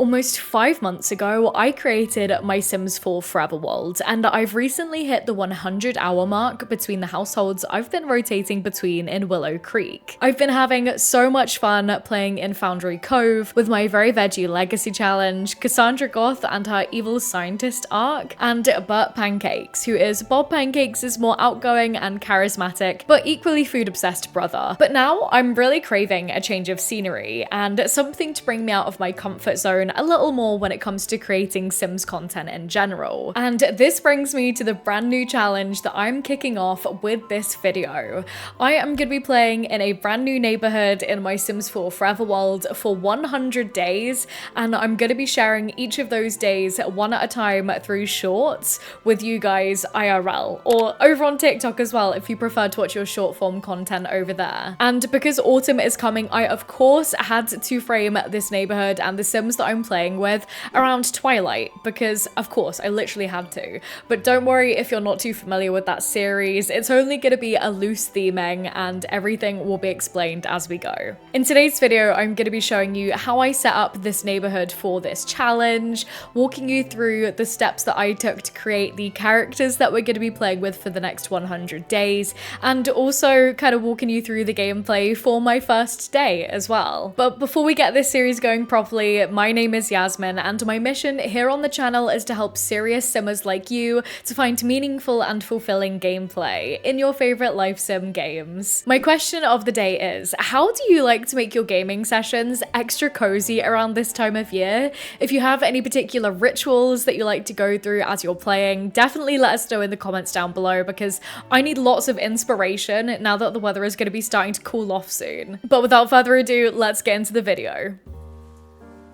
Almost 5 months ago, I created my Sims 4 Forever World, and I've recently hit the 100-hour mark between the households I've been rotating between in Willow Creek. I've been having so much fun playing in Foundry Cove with my Very Veggie Legacy Challenge, Cassandra Goth and her Evil Scientist arc, and Burt Pancakes, who is Bob Pancakes' more outgoing and charismatic, but equally food-obsessed brother. But now I'm really craving a change of scenery and something to bring me out of my comfort zone a little more when it comes to creating Sims content in general. And this brings me to the brand new challenge that I'm kicking off with this video. I am going to be playing in a brand new neighborhood in my Sims 4 Forever World for 100 days, and I'm going to be sharing each of those days one at a time through shorts with you guys IRL, or over on TikTok as well if you prefer to watch your short form content over there. And because autumn is coming, I of course had to frame this neighborhood and the Sims that I'm playing with around Twilight, because of course I literally had to. But don't worry if you're not too familiar with that series, it's only going to be a loose theming and everything will be explained as we go. In today's video, I'm going to be showing you how I set up this neighborhood for this challenge, walking you through the steps that I took to create the characters that we're going to be playing with for the next 100 days, and also kind of walking you through the gameplay for my first day as well. But before we get this series going properly, my name is Yasmin, and my mission here on the channel is to help serious simmers like you to find meaningful and fulfilling gameplay in your favorite life sim games. My question of the day is, how do you like to make your gaming sessions extra cozy around this time of year? If you have any particular rituals that you like to go through as you're playing, definitely let us know in the comments down below, because I need lots of inspiration now that the weather is going to be starting to cool off soon. But without further ado, let's get into the video.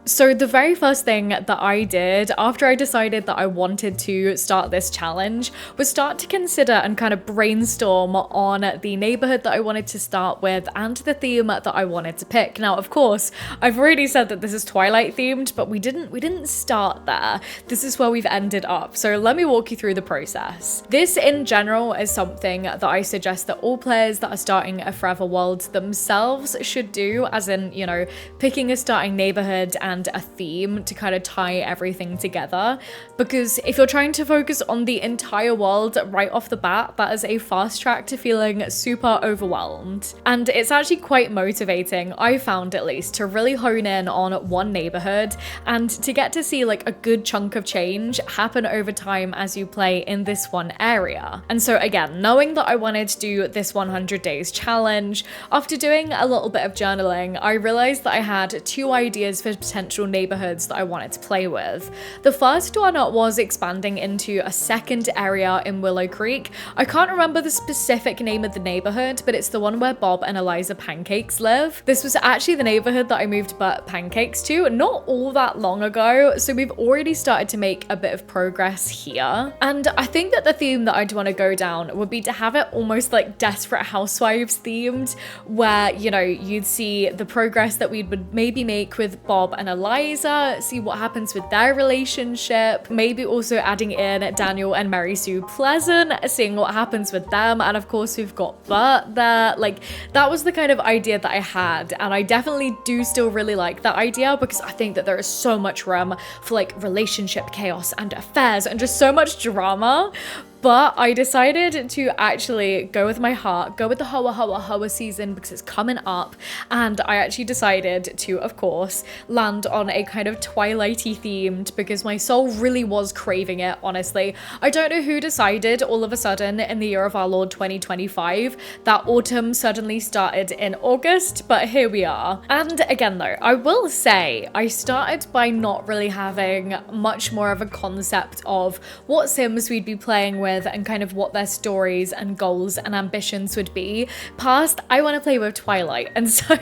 So the very first thing that I did after I decided that I wanted to start this challenge was start to consider and kind of brainstorm on the neighborhood that I wanted to start with and the theme that I wanted to pick. Now, of course, I've already said that this is Twilight themed, but we didn't start there. This is where we've ended up. So let me walk you through the process. This in general is something that I suggest that all players that are starting a Forever World themselves should do, as in, you know, picking a starting neighborhood and a theme to kind of tie everything together. Because if you're trying to focus on the entire world right off the bat, that is a fast track to feeling super overwhelmed. And it's actually quite motivating, I found at least, to really hone in on one neighborhood and to get to see like a good chunk of change happen over time as you play in this one area. And so again, knowing that I wanted to do this 100 days challenge, after doing a little bit of journaling, I realized that I had two ideas for potential neighborhoods that I wanted to play with. The first one was expanding into a second area in Willow Creek. I can't remember the specific name of the neighborhood, but it's the one where Bob and Eliza Pancakes live. This was actually the neighborhood that I moved Burt Pancakes to not all that long ago, so we've already started to make a bit of progress here. And I think that the theme that I'd want to go down would be to have it almost like Desperate Housewives themed, where, you know, you'd see the progress that we would maybe make with Bob and Eliza, see what happens with their relationship, maybe also adding in Daniel and Mary Sue Pleasant, seeing what happens with them, and of course we've got Bert there. Like, that was the kind of idea that I had, and I definitely do still really like that idea, because I think that there is so much room for like relationship chaos and affairs and just so much drama. But I decided to actually go with my heart, go with the Hoa Hoa Hoa season because it's coming up, and I actually decided to, of course, land on a kind of Twilight-y themed, because my soul really was craving it, honestly. I don't know who decided all of a sudden in the year of our Lord 2025 that autumn suddenly started in August, but here we are. And again though, I will say I started by not really having much more of a concept of what Sims we'd be playing with and kind of what their stories and goals and ambitions would be past I want to play with Twilight. And so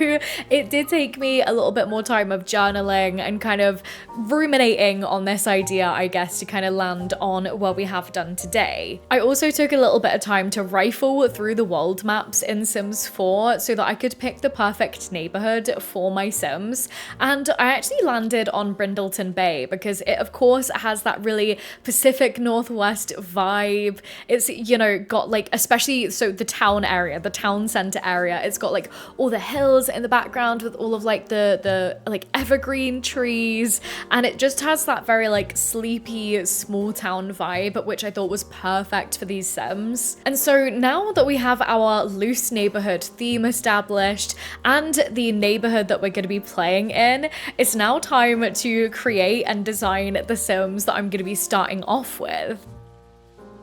it did take me a little bit more time of journaling and kind of ruminating on this idea, I guess, to kind of land on what we have done today. I also took a little bit of time to rifle through the world maps in Sims 4 so that I could pick the perfect neighborhood for my Sims, and I actually landed on Brindleton Bay because it of course has that really Pacific Northwest vibe vibe. It's, you know, got like, especially so the town area, the town center area, it's got like all the hills in the background with all of like the like evergreen trees, and it just has that very like sleepy small town vibe, which I thought was perfect for these Sims. And so now that we have our loose neighborhood theme established and the neighborhood that we're going to be playing in, it's now time to create and design the Sims that I'm going to be starting off with.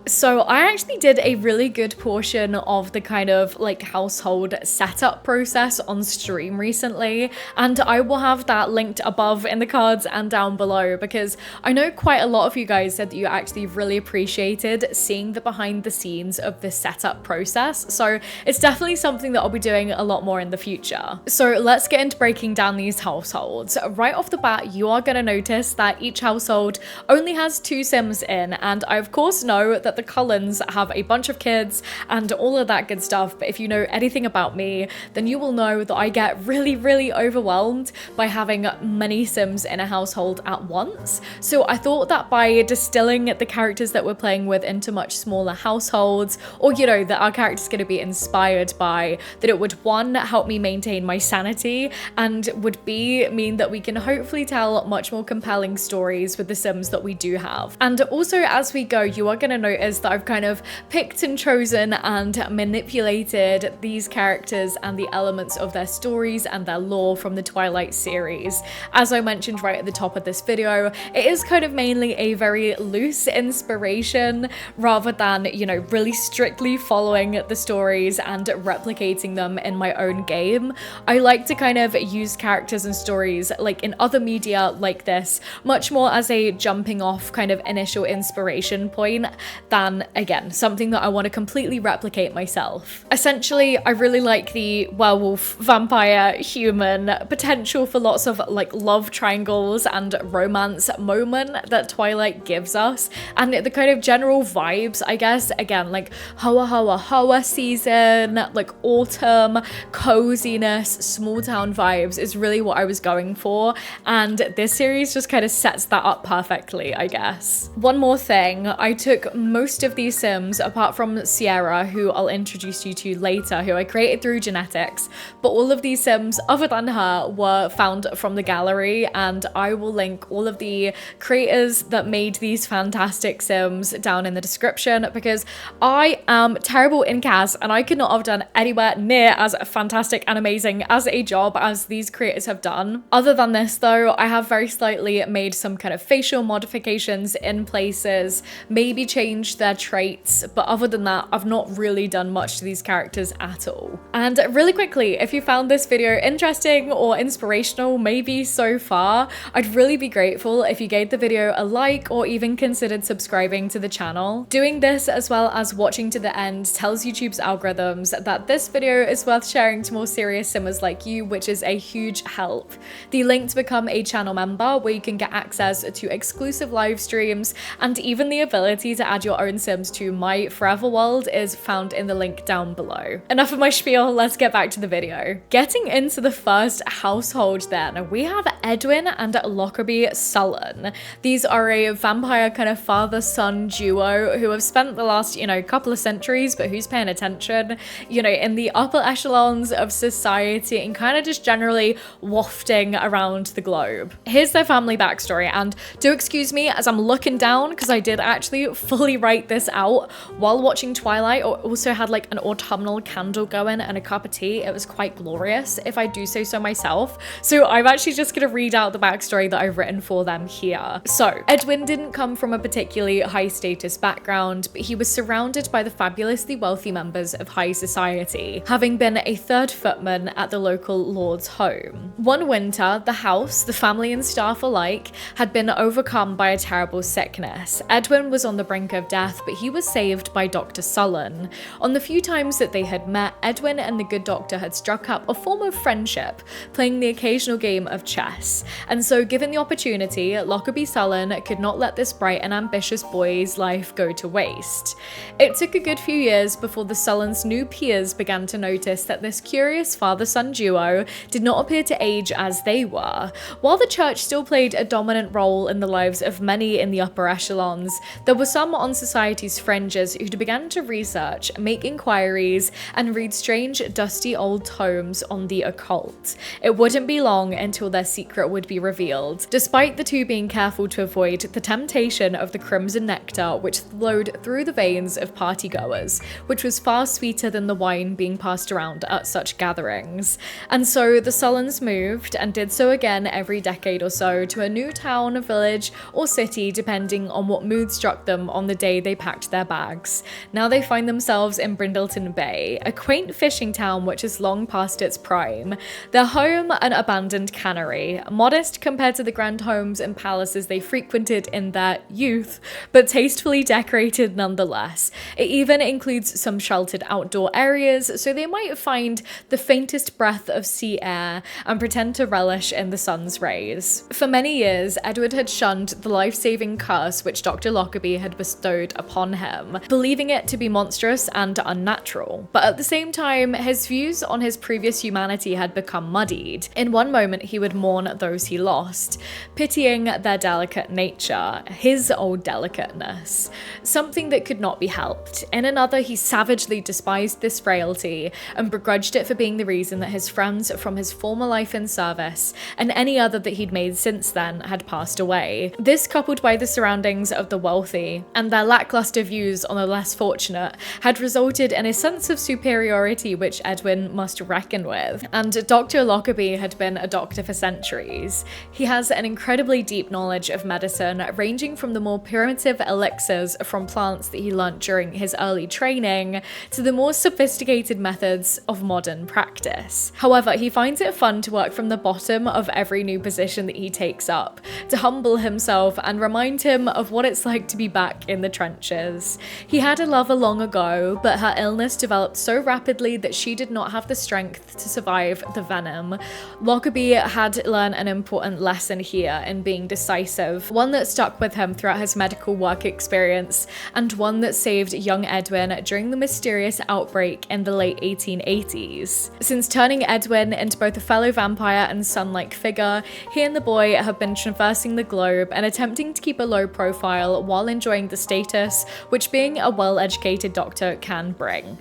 So I actually did a really good portion of the kind of like household setup process on stream recently, and I will have that linked above in the cards and down below, because I know quite a lot of you guys said that you actually really appreciated seeing the behind the scenes of this setup process. So it's definitely something that I'll be doing a lot more in the future. So let's get into breaking down these households. Right off the bat, you are going to notice that each household only has 2 Sims in, and I of course know that the Cullens have a bunch of kids and all of that good stuff, but if you know anything about me, then you will know that I get really overwhelmed by having many Sims in a household at once. So I thought that by distilling the characters that we're playing with into much smaller households, or you know, that our character's going to be inspired by, that it would, one, help me maintain my sanity, and would B, mean that we can hopefully tell much more compelling stories with the Sims that we do have. And also as we go, you are going to notice that I've kind of picked and chosen and manipulated these characters and the elements of their stories and their lore from the Twilight series. As I mentioned right at the top of this video, it is kind of mainly a very loose inspiration rather than, you know, really strictly following the stories and replicating them in my own game. I like to kind of use characters and stories like in other media like this much more as a jumping off kind of initial inspiration point than, again, something that I want to completely replicate myself. Essentially, I really like the werewolf, vampire, human potential for lots of like love triangles and romance moment that Twilight gives us, and the kind of general vibes, I guess, again, like hoa hoa hoa season, like autumn, coziness, small town vibes is really what I was going for, and this series just kind of sets that up perfectly, I guess. One more thing, I took most of these Sims, apart from Cierra, who I'll introduce you to later, who I created through genetics, but all of these Sims other than her were found from the gallery, and I will link all of the creators that made these fantastic Sims down in the description, because I am terrible in CAS and I could not have done anywhere near as fantastic and amazing as a job as these creators have done. Other than this though, I have very slightly made some kind of facial modifications in places, maybe changed their traits, but other than that, I've not really done much to these characters at all. And really quickly, if you found this video interesting or inspirational, maybe so far, I'd really be grateful if you gave the video a like or even considered subscribing to the channel. Doing this as well as watching to the end tells YouTube's algorithms that this video is worth sharing to more serious Simmers like you, which is a huge help. The link to become a channel member, where you can get access to exclusive live streams and even the ability to add your own Sims to my forever world, is found in the link down below. Enough of my spiel, let's get back to the video. Getting into the first household then, we have Edwin and Lockerbie Sullen. These are a vampire kind of father-son duo who have spent the last, you know, couple of centuries, but who's paying attention, you know, in the upper echelons of society and kind of just generally wafting around the globe. Here's their family backstory, and do excuse me as I'm looking down because I did actually fully write this out while watching Twilight. I also had like an autumnal candle going and a cup of tea. It was quite glorious, if I do say so myself. So I'm actually just gonna read out the backstory that I've written for them here. So Edwin didn't come from a particularly high status background, but he was surrounded by the fabulously wealthy members of high society, having been a third footman at the local lord's home. One winter, the house, the family and staff alike, had been overcome by a terrible sickness. Edwin was on the brink of death, but he was saved by Dr. Sullen. On the few times that they had met, Edwin and the good doctor had struck up a form of friendship, playing the occasional game of chess. And so, given the opportunity, Lockerbie Sullen could not let this bright and ambitious boy's life go to waste. It took a good few years before the Sullens' new peers began to notice that this curious father-son duo did not appear to age as they were. While the church still played a dominant role in the lives of many in the upper echelons, there were some on society's fringes who'd begun to research, make inquiries, and read strange, dusty old tomes on the occult. It wouldn't be long until their secret would be revealed, despite the two being careful to avoid the temptation of the crimson nectar which flowed through the veins of partygoers, which was far sweeter than the wine being passed around at such gatherings. And so the Sullens moved, and did so again every decade or so, to a new town, village, or city depending on what mood struck them on the day they packed their bags. Now they find themselves in Brindleton Bay, a quaint fishing town which is long past its prime. Their home, an abandoned cannery, modest compared to the grand homes and palaces they frequented in their youth, but tastefully decorated nonetheless. It even includes some sheltered outdoor areas, so they might find the faintest breath of sea air and pretend to relish in the sun's rays. For many years, Edward had shunned the life-saving curse which Dr. Lockerbie had bestowed upon him, believing it to be monstrous and unnatural. But at the same time, his views on his previous humanity had become muddied. In one moment, he would mourn those he lost, pitying their delicate nature, his old delicateness, something that could not be helped. In another, he savagely despised this frailty and begrudged it for being the reason that his friends from his former life in service, and any other that he'd made since then, had passed away. This, coupled by the surroundings of the wealthy and their lackluster views on the less fortunate, had resulted in a sense of superiority which Edwin must reckon with. And Dr. Lockerbie had been a doctor for centuries. He has an incredibly deep knowledge of medicine, ranging from the more primitive elixirs from plants that he learnt during his early training to the more sophisticated methods of modern practice. However, he finds it fun to work from the bottom of every new position that he takes up, to humble himself and remind him of what it's like to be back in the trenches. He had a lover long ago, but her illness developed so rapidly that she did not have the strength to survive the venom. Lockerbie had learned an important lesson here in being decisive, one that stuck with him throughout his medical work experience, and one that saved young Edwin during the mysterious outbreak in the late 1880s. Since turning Edwin into both a fellow vampire and son-like figure, he and the boy have been traversing the globe and attempting to keep a low profile while enjoying the status which being a well-educated doctor can bring.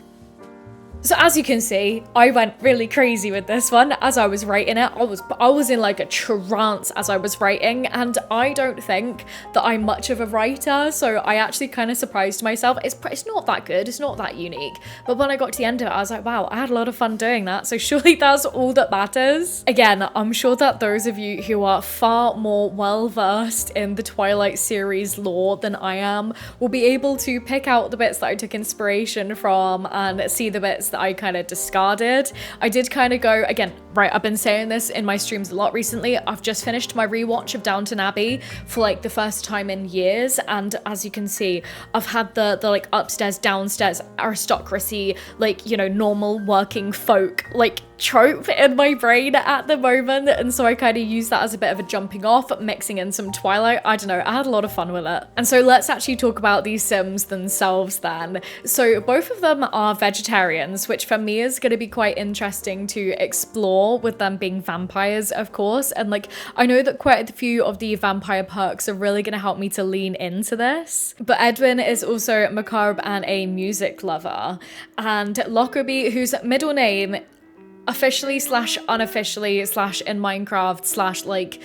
So as you can see, I went really crazy with this one as I was writing it. I was in like a trance as I was writing, and I don't think that I'm much of a writer, so I actually kind of surprised myself. It's not that good, it's not that unique, but when I got to the end of it, I was like, wow, I had a lot of fun doing that, so surely that's all that matters. Again, I'm sure that those of you who are far more well-versed in the Twilight series lore than I am will be able to pick out the bits that I took inspiration from and see the bits that I kind of discarded. I did kind of go, again, right, I've been saying this in my streams a lot recently, I've just finished my rewatch of Downton Abbey for like the first time in years, and as you can see, I've had the like upstairs, downstairs aristocracy, like, you know, normal working folk, like trope in my brain at the moment, and so I kind of use that as a bit of a jumping off, mixing in some Twilight. I don't know, I had a lot of fun with it. And so let's actually talk about these Sims themselves then. So both of them are vegetarians, which for me is going to be quite interesting to explore, with them being vampires, of course, and like I know that quite a few of the vampire perks are really going to help me to lean into this. But Edwin is also macabre and a music lover, and Lockerbie, whose middle name officially / unofficially / in Minecraft / like,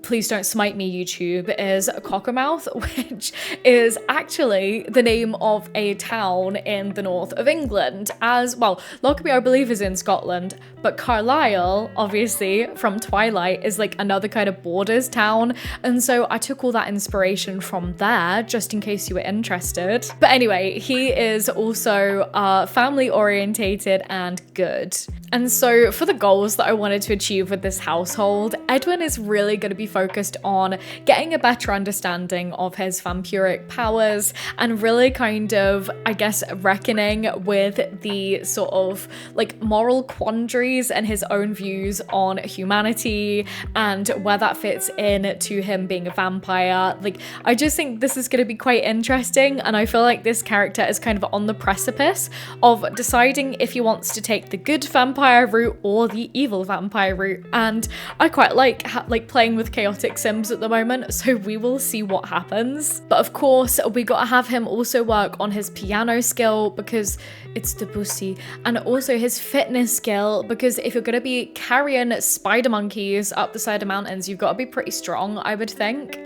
please don't smite me YouTube, is Cockermouth, which is actually the name of a town in the north of England. As well, Lockerbie I believe is in Scotland, but Carlisle, obviously from Twilight, is like another kind of borders town, and so I took all that inspiration from there just in case you were interested. But anyway, he is also family orientated and good. And so for the goals that I wanted to achieve with this household, Edwin is really going to be focused on getting a better understanding of his vampiric powers and really kind of, I guess, reckoning with the sort of like moral quandaries and his own views on humanity and where that fits in to him being a vampire. Like, I just think this is going to be quite interesting, and I feel like this character is kind of on the precipice of deciding if he wants to take the good vampire route or the evil vampire route, and I quite like playing with with chaotic Sims at the moment, so we will see what happens. But of course, we gotta have him also work on his piano skill because it's Debussy, and also his fitness skill because if you're gonna be carrying spider monkeys up the side of mountains, you've got to be pretty strong, I would think.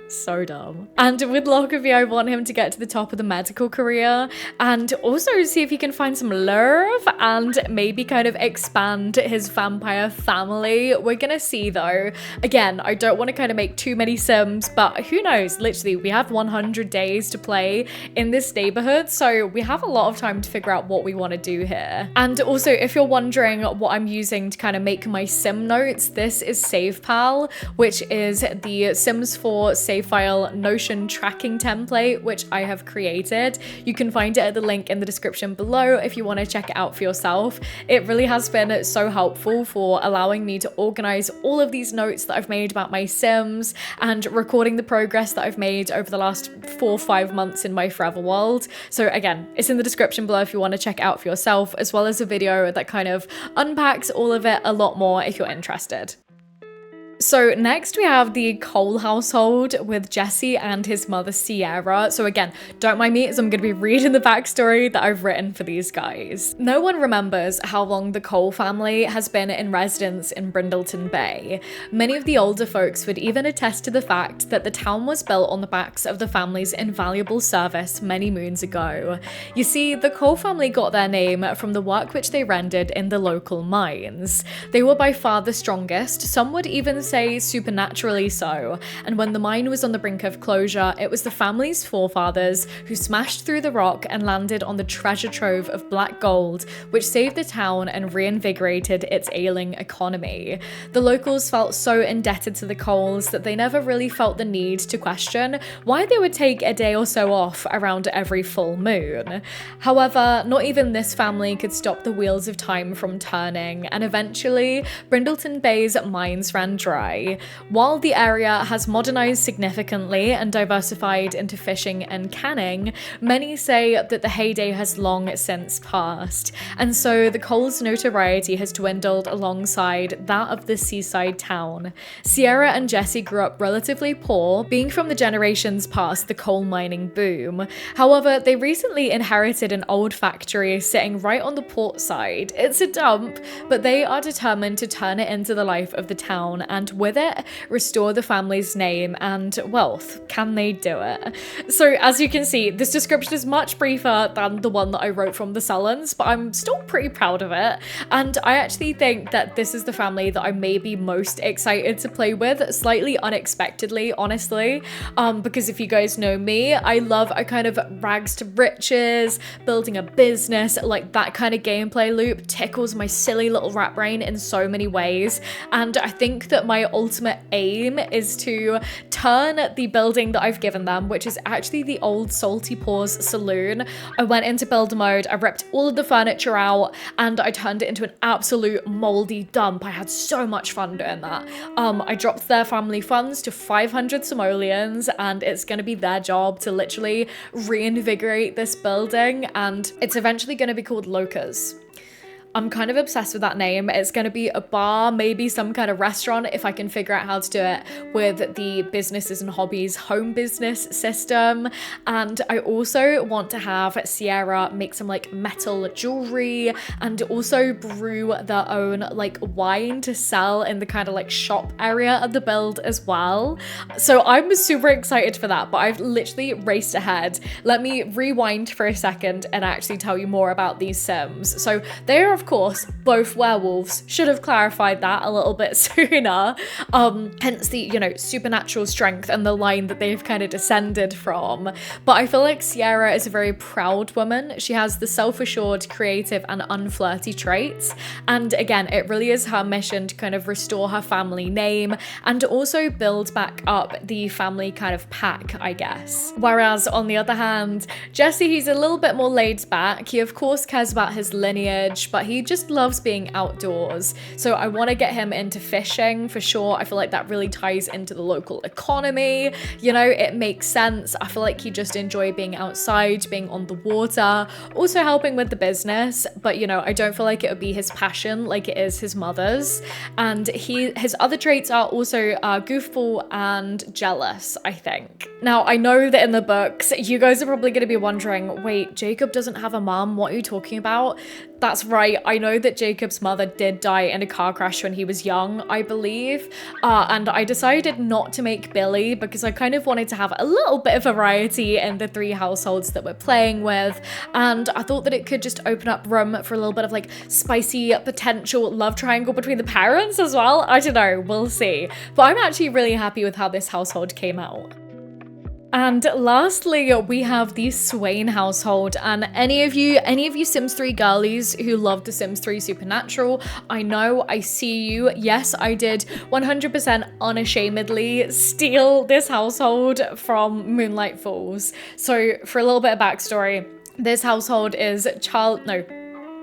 So dumb. And with Lockerbie, I want him to get to the top of the medical career and also see if he can find some love and maybe kind of expand his vampire family. We're gonna see though. Again, I don't want to kind of make too many Sims, but who knows? Literally, we have 100 days to play in this neighborhood, so we have a lot of time to figure out what we want to do here. And also, if you're wondering what I'm using to kind of make my Sim notes, this is SavePal, which is the Sims 4 save file Notion tracking template, which I have created. You can find it at the link in the description below if you want to check it out for yourself. It really has been so helpful for allowing me to organize all of these notes that I've made about my Sims and recording the progress that I've made over the last 4 or 5 months in my forever world. So again, it's in the description below if you want to check it out for yourself, as well as a video that kind of unpacks all of it a lot more if you're interested. So next we have the Cole household with Jesse and his mother Cierra. So again, don't mind me as I'm going to be reading the backstory that I've written for these guys. No one remembers how long the Cole family has been in residence in Brindleton Bay. Many of the older folks would even attest to the fact that the town was built on the backs of the family's invaluable service many moons ago. You see, the Cole family got their name from the work which they rendered in the local mines. They were by far the strongest, some would even say supernaturally so, and when the mine was on the brink of closure, it was the family's forefathers who smashed through the rock and landed on the treasure trove of black gold, which saved the town and reinvigorated its ailing economy. The locals felt so indebted to the Coles that they never really felt the need to question why they would take a day or so off around every full moon. However, not even this family could stop the wheels of time from turning, and eventually, Brindleton Bay's mines ran dry. While the area has modernized significantly and diversified into fishing and canning, many say that the heyday has long since passed, and so the Coles' notoriety has dwindled alongside that of the seaside town. Cierra and Jesse grew up relatively poor, being from the generations past the coal mining boom. However, they recently inherited an old factory sitting right on the port side. It's a dump, but they are determined to turn it into the life of the town and with it, restore the family's name and wealth. Can they do it? So as you can see, this description is much briefer than the one that I wrote from the Sullens, but I'm still pretty proud of it. And I actually think that this is the family that I may be most excited to play with, slightly unexpectedly, honestly. Because if you guys know me, I love a kind of rags to riches, building a business, like that kind of gameplay loop tickles my silly little rat brain in so many ways. And I think that my ultimate aim is to turn the building that I've given them, which is actually the old Salty Paws saloon. I went into builder mode, I ripped all of the furniture out, and I turned it into an absolute moldy dump. I had so much fun doing that. I dropped their family funds to 500 simoleons, and it's gonna be their job to literally reinvigorate this building, and it's eventually gonna be called Locas. I'm kind of obsessed with that name. It's going to be a bar, maybe some kind of restaurant if I can figure out how to do it with the businesses and hobbies home business system. And I also want to have Cierra make some like metal jewelry and also brew their own like wine to sell in the kind of like shop area of the build as well. So I'm super excited for that, but I've literally raced ahead. Let me rewind for a second and actually tell you more about these Sims. So they are of course both werewolves. Should have clarified that a little bit sooner. Hence the, you know, supernatural strength and the line that they've kind of descended from. But I feel like Cierra is a very proud woman. She has the self-assured, creative and unflirty traits. And again, it really is her mission to kind of restore her family name and also build back up the family kind of pack, I guess. Whereas on the other hand, Jesse, he's a little bit more laid back. He of course cares about his lineage, but he just loves being outdoors. So I want to get him into fishing for sure. I feel like that really ties into the local economy. You know, it makes sense. I feel like he just enjoy being outside, being on the water, also helping with the business. But you know, I don't feel like it would be his passion like it is his mother's. And his other traits are also goofball and jealous, I think. Now, I know that in the books, you guys are probably going to be wondering, wait, Jacob doesn't have a mom? What are you talking about? That's right. I know that Jacob's mother did die in a car crash when he was young, I believe. And I decided not to make Billy because I kind of wanted to have a little bit of variety in the 3 households that we're playing with. And I thought that it could just open up room for a little bit of like spicy potential love triangle between the parents as well. I don't know, we'll see. But I'm actually really happy with how this household came out. And lastly, we have the Swain household. And any of you Sims 3 girlies who love The Sims 3 Supernatural, I know, I see you. Yes, I did 100% unashamedly steal this household from Moonlight Falls. So for a little bit of backstory, this household is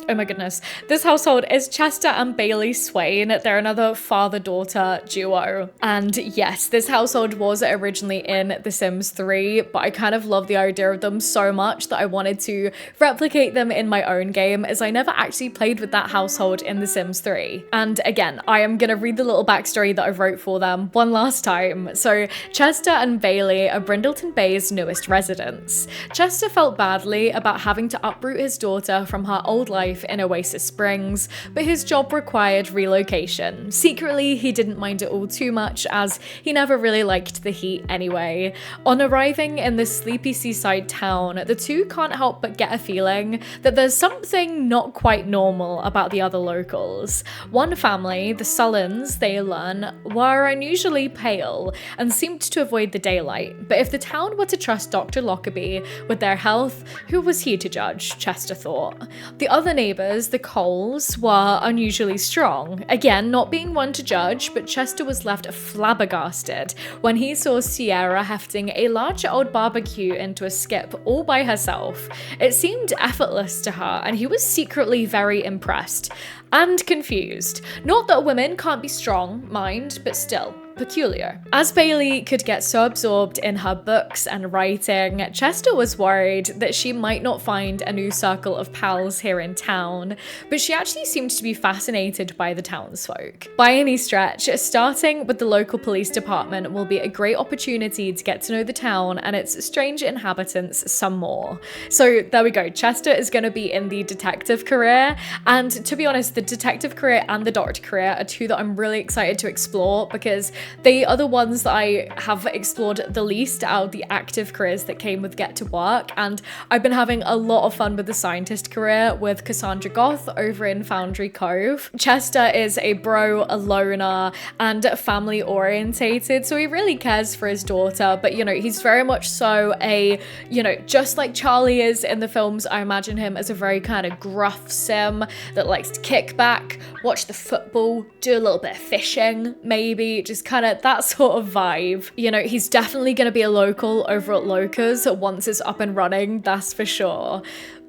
oh my goodness. This household is Chester and Bailey Swain. They're another father-daughter duo. And yes, this household was originally in The Sims 3, but I kind of love the idea of them so much that I wanted to replicate them in my own game, as I never actually played with that household in The Sims 3. And again, I am gonna read the little backstory that I wrote for them one last time. So Chester and Bailey are Brindleton Bay's newest residents. Chester felt badly about having to uproot his daughter from her old life in Oasis Springs, but his job required relocation. Secretly, he didn't mind it all too much, as he never really liked the heat anyway. On arriving in this sleepy seaside town, the two can't help but get a feeling that there's something not quite normal about the other locals. One family, the Sullens, they learn, were unusually pale and seemed to avoid the daylight, but if the town were to trust Dr. Lockerbie with their health, who was he to judge, Chester thought. The other neighbors, the Coles, were unusually strong. Again, not being one to judge, but Chester was left flabbergasted when he saw Cierra hefting a large old barbecue into a skip all by herself. It seemed effortless to her, and he was secretly very impressed and confused. Not that women can't be strong, mind, but still peculiar. As Bailey could get so absorbed in her books and writing, Chester was worried that she might not find a new circle of pals here in town, but she actually seemed to be fascinated by the townsfolk. By any stretch, starting with the local police department will be a great opportunity to get to know the town and its strange inhabitants some more. So there we go, Chester is going to be in the detective career, and to be honest, the detective career and the doctor career are two that I'm really excited to explore because they are the ones that I have explored the least out of the active careers that came with Get to Work, and I've been having a lot of fun with the scientist career with Cassandra Goth over in Foundry Cove. Chester is a bro, a loner, and family orientated, so he really cares for his daughter, but you know, he's very much so a, you know, just like Charlie is in the films, I imagine him as a very kind of gruff sim that likes to kick back, watch the football, do a little bit of fishing, maybe, just kind of that sort of vibe. You know, he's definitely going to be a local over at Locers once it's up and running, that's for sure.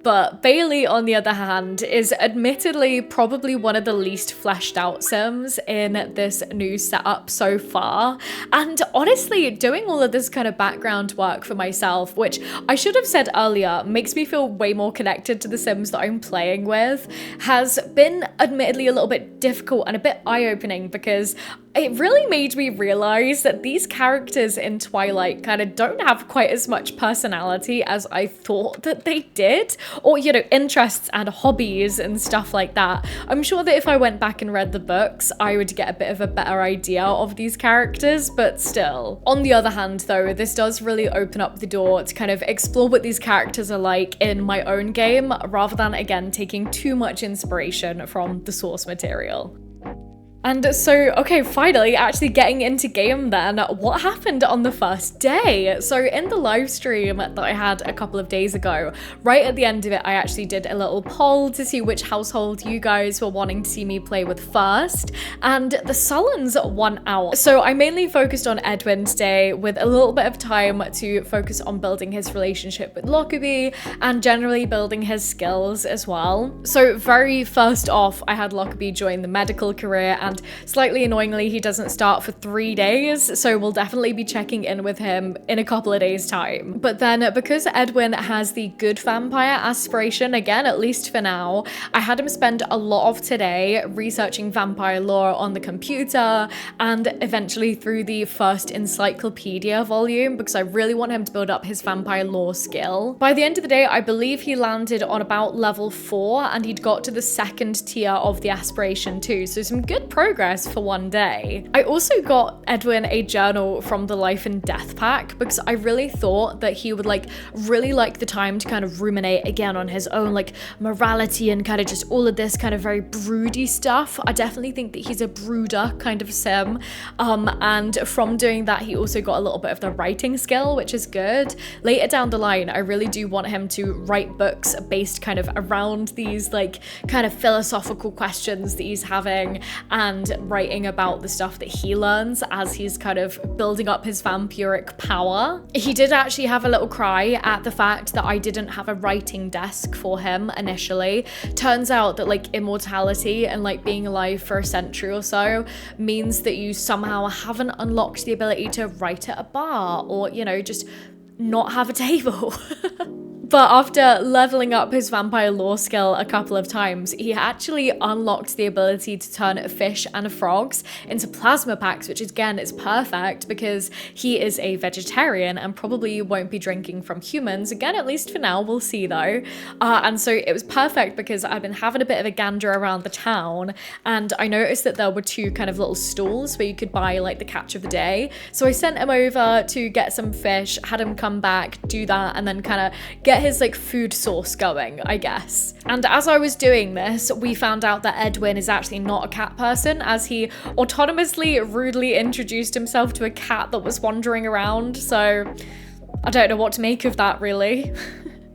But Bailey, on the other hand, is admittedly probably one of the least fleshed out Sims in this new setup so far. And honestly, doing all of this kind of background work for myself, which I should have said earlier, makes me feel way more connected to the Sims that I'm playing with, has been admittedly a little bit difficult and a bit eye-opening because it really made me realize that these characters in Twilight kind of don't have quite as much personality as I thought that they did, or, you know, interests and hobbies and stuff like that. I'm sure that if I went back and read the books, I would get a bit of a better idea of these characters, but still. On the other hand, though, this does really open up the door to kind of explore what these characters are like in my own game, rather than, again, taking too much inspiration from the source material. And so, okay, finally actually getting into game then, what happened on the first day? So in the live stream that I had a couple of days ago, right at the end of it, I actually did a little poll to see which household you guys were wanting to see me play with first, and the Sullens won out. So I mainly focused on Edwin today, with a little bit of time to focus on building his relationship with Lockerbie and generally building his skills as well. So very first off, I had Lockerbie join the medical career, and slightly annoyingly, he doesn't start for 3 days, so we'll definitely be checking in with him in a couple of days' time. But then, because Edwin has the good vampire aspiration, again, at least for now, I had him spend a lot of today researching vampire lore on the computer and eventually through the first encyclopedia volume, because I really want him to build up his vampire lore skill. By the end of the day, I believe he landed on about level 4, and he'd got to the 2nd tier of the aspiration too, so some good progress for one day. I also got Edwin a journal from the Life and Death pack, because I really thought that he would really like the time to kind of ruminate again on his own morality and kind of just all of this kind of very broody stuff. I definitely think that he's a brooder kind of sim, and from doing that he also got a little bit of the writing skill, which is good. Later down the line, I really do want him to write books based kind of around these kind of philosophical questions that he's having, and writing about the stuff that he learns as he's kind of building up his vampiric power. He did actually have a little cry at the fact that I didn't have a writing desk for him initially. Turns out that immortality and being alive for a century or so means that you somehow haven't unlocked the ability to write at a bar, or just not have a table. But after leveling up his vampire lore skill a couple of times, he actually unlocked the ability to turn fish and frogs into plasma packs, which again is perfect because he is a vegetarian and probably won't be drinking from humans. Again, at least for now, we'll see though. And so it was perfect because I've been having a bit of a gander around the town, and I noticed that there were 2 kind of little stalls where you could buy the catch of the day. So I sent him over to get some fish, had him come back, do that, and then kind of get his food source going, I guess. And as I was doing this, we found out that Edwin is actually not a cat person, as he autonomously rudely introduced himself to a cat that was wandering around. So I don't know what to make of that, really.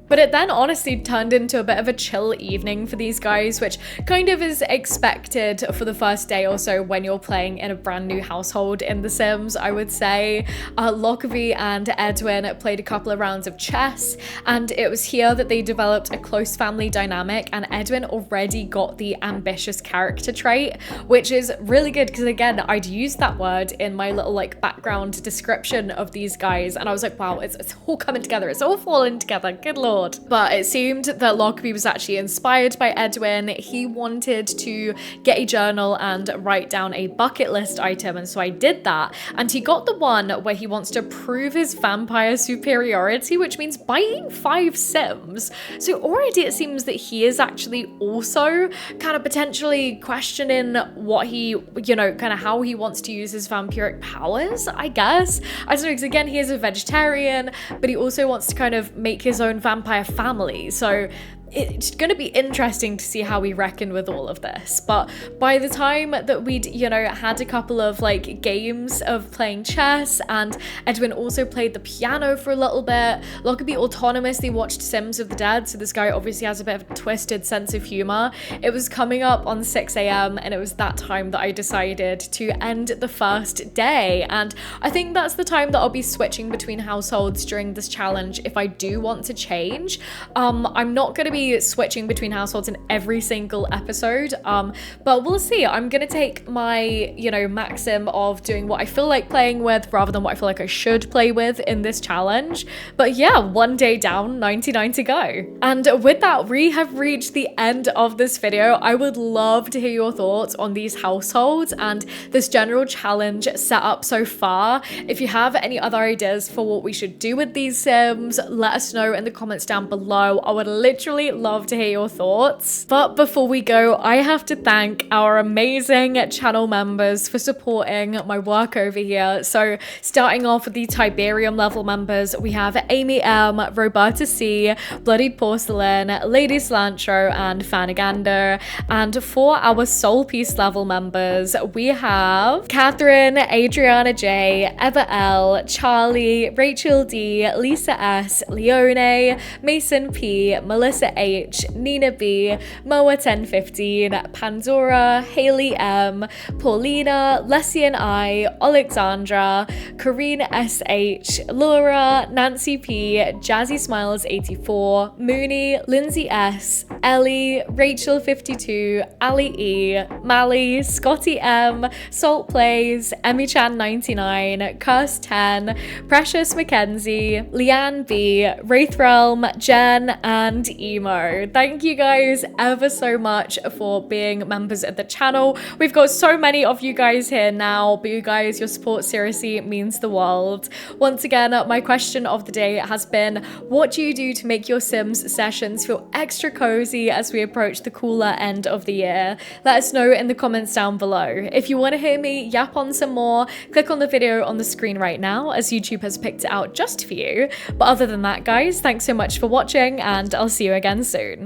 But it then honestly turned into a bit of a chill evening for these guys, which kind of is expected for the first day or so when you're playing in a brand new household in The Sims, I would say. Lockerbie and Edwin played a couple of rounds of chess, and it was here that they developed a close family dynamic, and Edwin already got the ambitious character trait, which is really good because, again, I'd used that word in my little background description of these guys, and I was like, wow, it's all coming together, it's all falling together, good lord. But it seemed that Lockerbie was actually inspired by Edwin. He wanted to get a journal and write down a bucket list item, and so I did that. And he got the one where he wants to prove his vampire superiority, which means buying 5 Sims. So already it seems that he is actually also kind of potentially questioning what he, kind of how he wants to use his vampiric powers, I guess. I don't know, because again, he is a vegetarian, but he also wants to kind of make his own vampire family. So it's going to be interesting to see how we reckon with all of this. But by the time that we'd, had a couple of games of playing chess, and Edwin also played the piano for a little bit, Lockerbie autonomously watched Sims of the Dead, so this guy obviously has a bit of a twisted sense of humor. It was coming up on 6 a.m. and it was that time that I decided to end the first day, and I think that's the time that I'll be switching between households during this challenge if I do want to change. I'm not going to be switching between households in every single episode, but we'll see. I'm gonna take my maxim of doing what I feel like playing with rather than what I feel like I should play with in this challenge. But yeah, 1 day down, 99 to go. And with that, we have reached the end of this video. I would love to hear your thoughts on these households and this general challenge set up so far. If you have any other ideas for what we should do with these Sims, let us know in the comments down below. I would literally love to hear your thoughts. But before we go, I have to thank our amazing channel members for supporting my work over here. So starting off with the Tiberium level members, we have Amy M, Roberta C, Bloodied Porcelain, Lady Cilantro, and Fanagander. And for our Soul Piece level members, we have Catherine, Adriana J, Eva L, Charlie, Rachel D, Lisa S, Leone, Mason P, Melissa H, Nina B, Moa1015, Pandora, Haley M, Paulina, Lessian I, Alexandra, Karine SH, Laura, Nancy P, Jazzy Smiles 84, Mooney, Lindsay S, Ellie, Rachel 52, Ali E, Mally, Scotty M, Salt Plays, Emmy Chan 99, Curse 10, Precious Mackenzie, Leanne B, Wraith Realm, Jen, and Emo. Thank you guys ever so much for being members of the channel. We've got so many of you guys here now, but you guys, your support seriously means the world. Once again, my question of the day has been, what do you do to make your Sims sessions feel extra cozy as we approach the cooler end of the year? Let us know in the comments down below. If you want to hear me yap on some more, click on the video on the screen right now, as YouTube has picked it out just for you. But other than that, guys, thanks so much for watching, and I'll see you again soon.